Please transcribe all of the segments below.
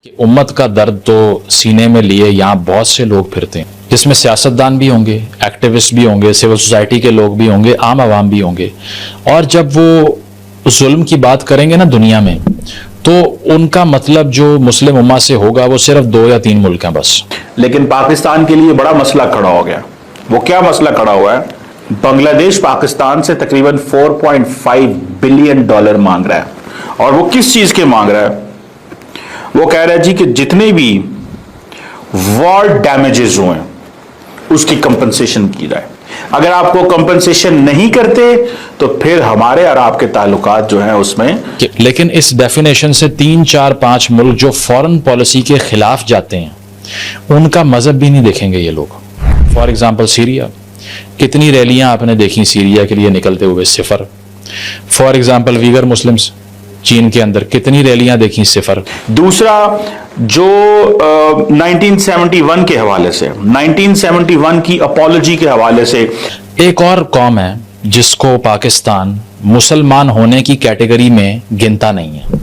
कि उम्मत का दर्द तो सीने में लिए यहाँ बहुत से लोग फिरते हैं, जिसमें सियासतदान भी होंगे, एक्टिविस्ट भी होंगे, सिविल सोसाइटी के लोग भी होंगे, आम आवाम भी होंगे। और जब वो जुल्म की बात करेंगे ना दुनिया में, तो उनका मतलब जो मुस्लिम उम्मा से होगा वो सिर्फ 2 या 3 मुल्क हैं बस। लेकिन पाकिस्तान के लिए बड़ा मसला खड़ा हो गया। वो क्या मसला खड़ा हुआ है? बांग्लादेश पाकिस्तान से तकरीबन 4.5 बिलियन डॉलर मांग रहा है। और वो किस चीज के मांग रहा है? वो कह रहा है जी कि जितने भी वॉर डैमेजेस हुए उसकी कंपनसेशन की जाए। अगर आपको कंपनसेशन नहीं करते तो फिर हमारे और आपके ताल्लुकात जो हैं उसमें। लेकिन इस डेफिनेशन से 3, 4, 5 मुल्क जो फॉरेन पॉलिसी के खिलाफ जाते हैं, उनका मजहब भी नहीं देखेंगे ये लोग। फॉर एग्जाम्पल सीरिया, कितनी रैलियां आपने देखी सीरिया के लिए निकलते हुए? सिफर। फॉर एग्जाम्पल वीगर मुस्लिम्स, चीन के अंदर कितनी रैलियां देखी? सिफर। दूसरा, जो 1971 के हवाले से, 1971 की अपॉलॉजी के हवाले से एक और कौम है जिसको पाकिस्तान मुसलमान होने की कैटेगरी में गिनता नहीं है,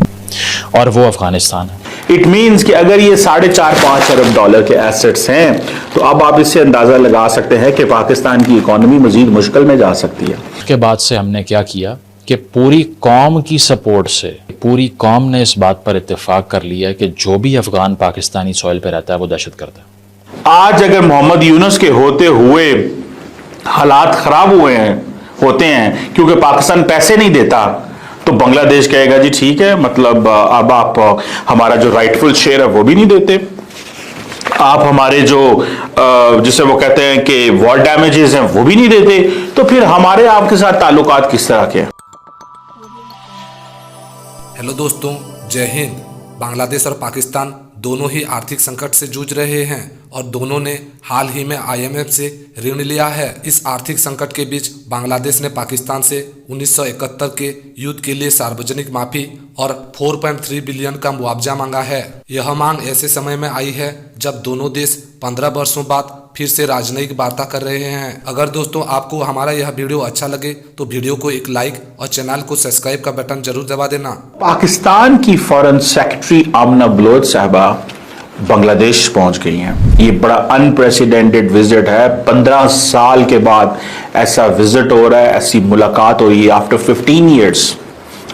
और वो अफगानिस्तान है। इट मीन्स कि अगर ये 4.5-5 अरब डॉलर के एसेट्स हैं, तो अब आप इससे अंदाजा लगा सकते हैं कि पाकिस्तान की इकोनॉमी मजीद मुश्किल में जा सकती है। उसके बाद से हमने क्या किया कि पूरी कौम की सपोर्ट से पूरी कौम ने इस बात पर इत्तेफाक कर लिया कि जो भी अफगान पाकिस्तानी सॉइल पे रहता है वो दहशतगर्द है। आज अगर मोहम्मद यूनुस के होते हुए हालात खराब होते हैं क्योंकि पाकिस्तान पैसे नहीं देता, तो बांग्लादेश कहेगा जी ठीक है, मतलब अब आप हमारा जो राइटफुल शेयर है वो भी नहीं देते, आप हमारे जो जिसे वो कहते हैं कि वॉर डैमेजेस हैं वो भी नहीं देते, तो फिर हमारे आपके साथ ताल्लुकात किस तरह के हैं? हेलो दोस्तों, जय हिंद। बांग्लादेश और पाकिस्तान दोनों ही आर्थिक संकट से जूझ रहे हैं और दोनों ने हाल ही में IMF से ऋण लिया है। इस आर्थिक संकट के बीच बांग्लादेश ने पाकिस्तान से 1971 के युद्ध के लिए सार्वजनिक माफी और 4.3 बिलियन का मुआवजा मांगा है। यह मांग ऐसे समय में आई है जब दोनों देश 15 वर्षों बाद फिर से राजनयिक वार्ता कर रहे हैं। अगर दोस्तों आपको हमारा यह वीडियो अच्छा लगे तो वीडियो को एक लाइक और चैनल को सब्सक्राइब का बटन जरूर दबा देना। पाकिस्तान की फॉरेन सेक्रेटरी आमना बलोच साहबा बांग्लादेश पहुंच गई हैं। ये बड़ा अनप्रेसिडेंटेड विजिट है। 15 साल के बाद ऐसा विजिट हो रहा है, ऐसी मुलाकात हो रही है आफ्टर 15 ईयर्स।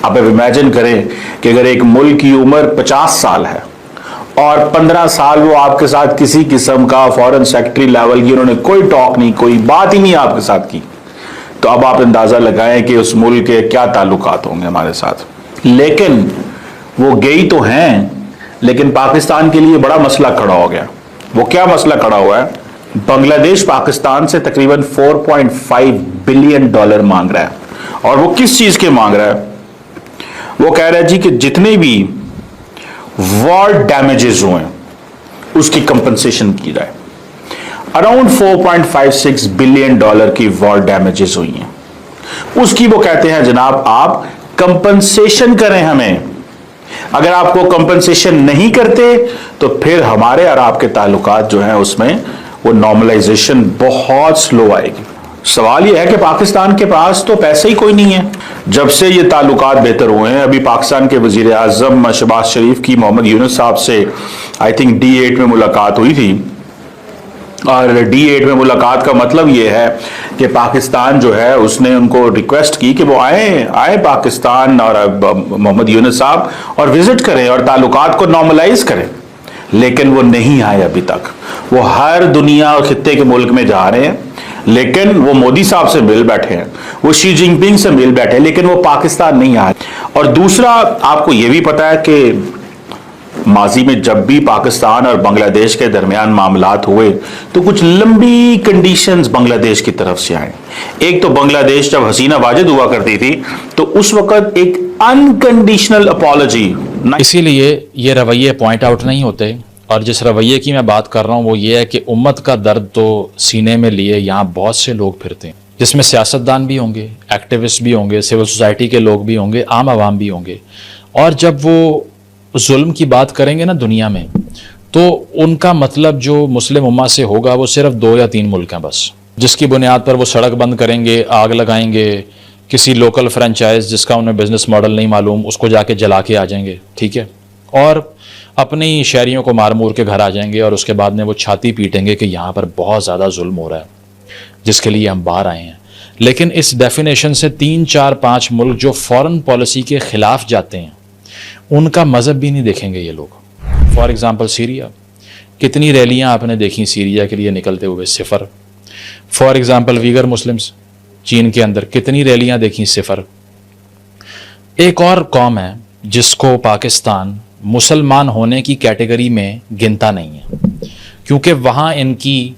आप अब इमेजिन करें कि अगर एक मुल्क की उम्र 50 साल है और 15 साल वो आपके साथ किसी किस्म का फॉरेन सेक्रेटरी लेवल की उन्होंने कोई टॉक नहीं, कोई बात ही नहीं आपके साथ की, तो अब आप अंदाजा लगाएं कि उस मुल्क के क्या ताल्लुकात होंगे हमारे साथ। लेकिन वो गई तो हैं, लेकिन पाकिस्तान के लिए बड़ा मसला खड़ा हो गया। वो क्या मसला खड़ा हुआ है? बांग्लादेश पाकिस्तान से तकरीबन 4.5 बिलियन डॉलर मांग रहा है। और वो किस चीज के मांग रहा है? वो कह रहा है जी कि जितने भी वॉर डैमेजेस हुए उसकी कंपनसेशन की जाए। अराउंड 4.56 बिलियन डॉलर की वॉर डैमेजेस हुई हैं, उसकी वो कहते हैं जनाब आप कंपनसेशन करें हमें। अगर आपको कंपनसेशन नहीं करते तो फिर हमारे और आपके ताल्लुकात जो हैं उसमें वो नॉर्मलाइजेशन बहुत स्लो आएगी। सवाल यह है कि पाकिस्तान के पास तो पैसे ही कोई नहीं है। जब से ये ताल्लुकात बेहतर हुए हैं, अभी पाकिस्तान के वजीर आजम शहबाज शरीफ की मोहम्मद यूनुस साहब से आई थिंक D8 में मुलाकात हुई थी, और D8 में मुलाकात का मतलब ये है कि पाकिस्तान जो है उसने उनको रिक्वेस्ट की कि वो आए पाकिस्तान और मोहम्मद यूनुस साहब और विजिट करें और ताल्लुकात को नॉर्मलाइज करें। लेकिन वो नहीं आए अभी तक। वो हर दुनिया और खित्ते के मुल्क में जा रहे हैं, लेकिन वो मोदी साहब से मिल बैठे हैं, वो शी जिनपिंग से मिल बैठे हैं, लेकिन वो पाकिस्तान नहीं आए। और दूसरा, आपको ये भी पता है कि माजी में जब भी पाकिस्तान और बांग्लादेश के दरमियान मामलात हुए तो कुछ लंबी कंडीशंस बांग्लादेश की तरफ से आए। एक तो बांग्लादेश जब हसीना वाजिद हुआ करती थी तो उस वक्त एक अनकंडीशनल अपॉलॉजी, इसीलिए ये रवैये पॉइंट आउट नहीं होते। और जिस रवैये की मैं बात कर रहा हूँ वो ये है कि उम्मत का दर्द तो सीने में लिए यहाँ बहुत से लोग फिरते हैं, जिसमें सियासतदान भी होंगे, एक्टिविस्ट भी होंगे, सिविल सोसाइटी के लोग भी होंगे, आम आवाम भी होंगे। और जब वो जुल्म की बात करेंगे ना दुनिया में, तो उनका मतलब जो मुस्लिम उम्मा से होगा वो सिर्फ 2 या 3 मुल्क हैं बस, जिसकी बुनियाद पर वो सड़क बंद करेंगे, आग लगाएंगे, किसी लोकल फ्रेंचाइज जिसका उन्हें बिजनेस मॉडल नहीं मालूम उसको जाके जला के आ जाएंगे, ठीक है। और अपने ही शहरियों को मार मूर के घर आ जाएंगे और उसके बाद में वो छाती पीटेंगे कि यहाँ पर बहुत ज़्यादा जुल्म हो रहा है जिसके लिए हम बाहर आए हैं। लेकिन इस डेफिनेशन से 3, 4, 5 मुल्क जो फॉरेन पॉलिसी के ख़िलाफ़ जाते हैं उनका मज़हब भी नहीं देखेंगे ये लोग। फॉर एग्ज़ाम्पल सीरिया, कितनी रैलियाँ आपने देखी सीरिया के लिए निकलते हुए, सिफ़र। फॉर एग्ज़ाम्पल वीगर मुस्लिम्स चीन के अंदर, कितनी रैलियाँ देखी, सिफ़र। एक और कौम है जिसको पाकिस्तान मुसलमान होने की कैटेगरी में गिनता नहीं है, क्योंकि वहाँ इनकी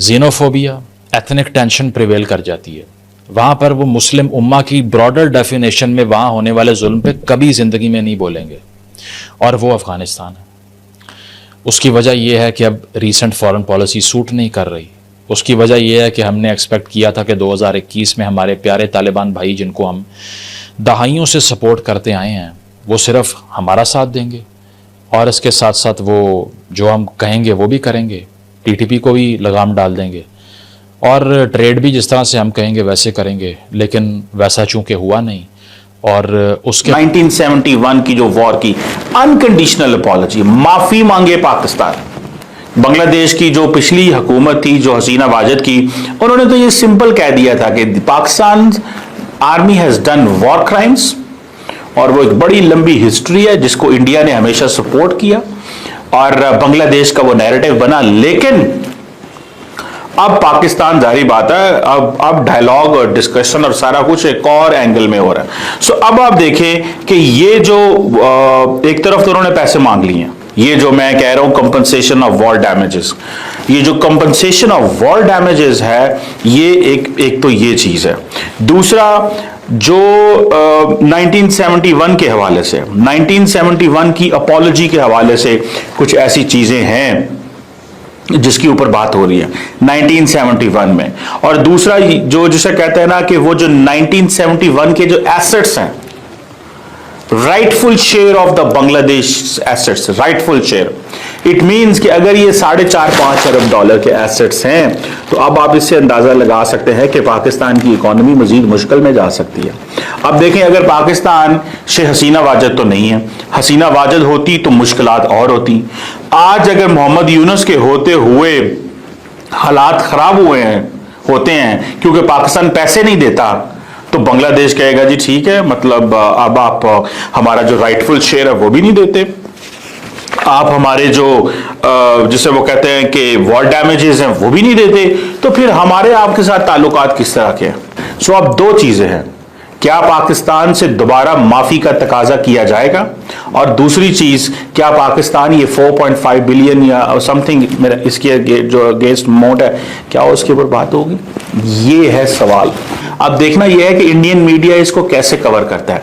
जीनोफोबिया, एथनिक टेंशन प्रिवेल कर जाती है। वहाँ पर वो मुस्लिम उम्मा की ब्रॉडर डेफिनेशन में वहाँ होने वाले जुल्म पे कभी ज़िंदगी में नहीं बोलेंगे, और वो अफ़गानिस्तान है। उसकी वजह यह है कि अब रीसेंट फॉरेन पॉलिसी सूट नहीं कर रही। उसकी वजह यह है कि हमने एक्सपेक्ट किया था कि 2021 में हमारे प्यारे तालिबान भाई, जिनको हम दहाइयों से सपोर्ट करते आए हैं, वो सिर्फ हमारा साथ देंगे और इसके साथ साथ वो जो हम कहेंगे वो भी करेंगे, टीटीपी को भी लगाम डाल देंगे और ट्रेड भी जिस तरह से हम कहेंगे वैसे करेंगे। लेकिन वैसा चूंकि हुआ नहीं, और उसके 1971 की जो वॉर की अनकंडीशनल अपॉलजी, माफी मांगे पाकिस्तान। बांग्लादेश की जो पिछली हुकूमत थी, जो हसीना वाजिद की, उन्होंने तो ये सिंपल कह दिया था कि Pakistan army has done war crimes, और वो एक बड़ी लंबी हिस्ट्री है जिसको इंडिया ने हमेशा सपोर्ट किया और बांग्लादेश का वो नैरेटिव बना। लेकिन अब पाकिस्तान, जारी बात है, अब डायलॉग और डिस्कशन और सारा कुछ एक और एंगल में हो रहा है। सो अब आप देखें कि ये जो एक तरफ तो उन्होंने पैसे मांग लिए हैं, ये जो मैं कह रहा हूं कंपनसेशन ऑफ वॉर डैमेजेस, ये जो कंपनसेशन ऑफ वॉर डैमेजेस है, ये एक तो ये चीज है। दूसरा, जो 1971 के हवाले से, 1971 की अपॉलजी के हवाले से कुछ ऐसी चीजें हैं जिसकी ऊपर बात हो रही है 1971 में। और दूसरा जो जिसे कहते हैं ना कि वो जो 1971 के जो एसेट्स हैं, rightful share of the Bangladesh assets, rightful share, it means कि अगर ये 4.5-5 अरब डॉलर के एसेट्स हैं, तो अब आप इससे अंदाजा लगा सकते हैं कि पाकिस्तान की इकोनॉमी मजीद मुश्किल में जा सकती है। अब देखें, अगर पाकिस्तान से हसीना वाजिद तो नहीं है, हसीना वाजिद होती तो मुश्किलात और होती। आज अगर मोहम्मद यूनुस के होते हुए हालात खराब होते हैं क्योंकि पाकिस्तान पैसे नहीं देता, तो बांग्लादेश कहेगा जी ठीक है, मतलब अब आप हमारा जो राइटफुल शेयर है वो भी नहीं देते, आप हमारे जो जिसे वो कहते हैं कि वॉर डैमेजेस हैं वो भी नहीं देते, तो फिर हमारे आपके साथ ताल्लुकात किस तरह के हैं। सो अब दो चीजें हैं, क्या पाकिस्तान से दोबारा माफी का तकाजा किया जाएगा, और दूसरी चीज, क्या पाकिस्तान ये 4.5 बिलियन या समथिंग मेरा इसके जो अगेंस्ट अमाउंट है, क्या उसके ऊपर बात होगी, ये है सवाल। अब देखना यह है कि इंडियन मीडिया इसको कैसे कवर करता है।